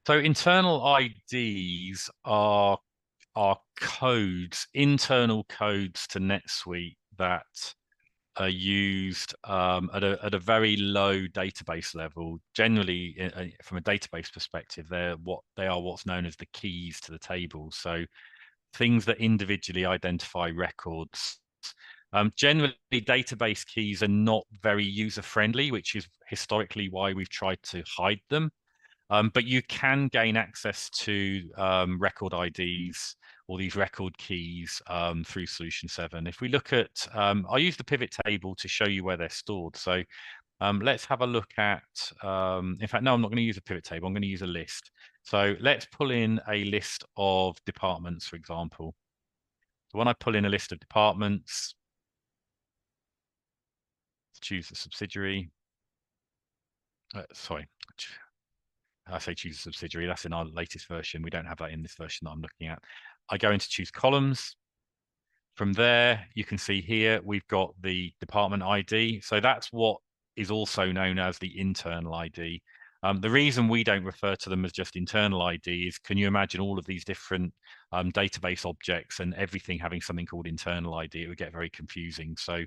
So internal IDs are codes, internal codes to NetSuite that are used at a very low database level. Generally, from a database perspective, they are what's known as the keys to the table. So things that individually identify records. Generally, database keys are not very user friendly, which is historically why we've tried to hide them. But you can gain access to record IDs or these record keys through Solution 7. If we look at, I'll use the pivot table to show you where they're stored. So let's have a look at, in fact, no, I'm not going to use a pivot table. I'm going to use a list. So let's pull in a list of departments, for example. So when I pull in a list of departments, choose the subsidiary. Sorry, I say choose a subsidiary. That's in our latest version. We don't have that in this version that I'm looking at. I go into choose columns. From there, you can see here, we've got the department ID. So that's what is also known as the internal ID. The reason we don't refer to them as just internal ID is, can you imagine all of these different database objects and everything having something called internal ID? It would get very confusing. So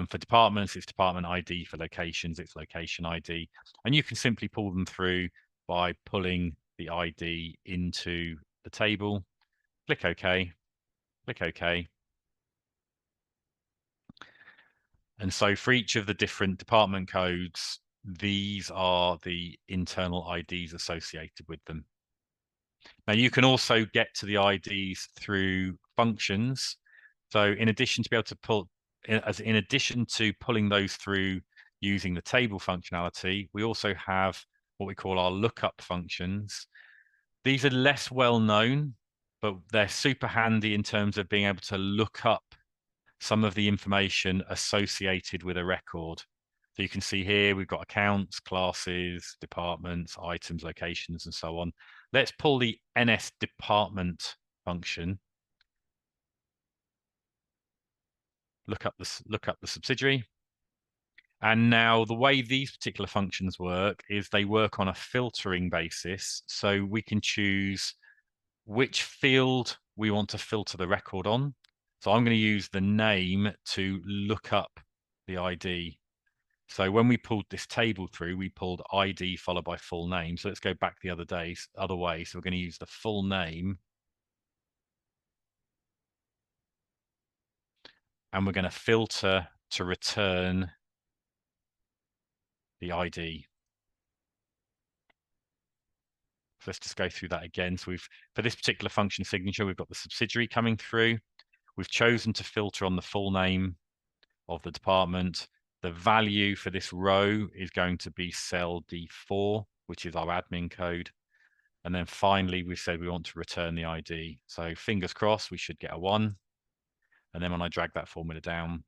for departments, it's department ID. For locations, it's location ID. And you can simply pull them through by pulling the ID into the table. Click OK, click OK. And so for each of the different department codes, these are the internal IDs associated with them. Now you can also get to the IDs through functions. So in addition to be able to pull, in addition to pulling those through using the table functionality, we also have what we call our lookup functions. These are less well known, but they're super handy in terms of being able to look up some of the information associated with a record. So you can see here, we've got accounts, classes, departments, items, locations, and so on. Let's pull the NS department function. Look up the subsidiary. And now the way these particular functions work is they work on a filtering basis. So we can choose which field we want to filter the record on. So I'm going to use the name to look up the ID. So when we pulled this table through, we pulled ID followed by full name. So let's go back the other way. So we're going to use the full name. And we're going to filter to return the ID. So let's just go through that again. So for this particular function signature, we've got the subsidiary coming through. We've chosen to filter on the full name of the department. The value for this row is going to be cell D4, which is our admin code. And then finally, we've said we want to return the ID. So fingers crossed, we should get a 1. And then when I drag that formula down,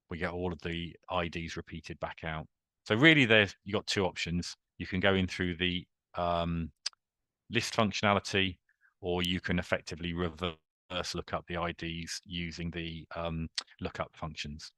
we get all of the IDs repeated back out. So really, you've got two options. You can go in through the list functionality, or you can effectively reverse look up the IDs using the lookup functions.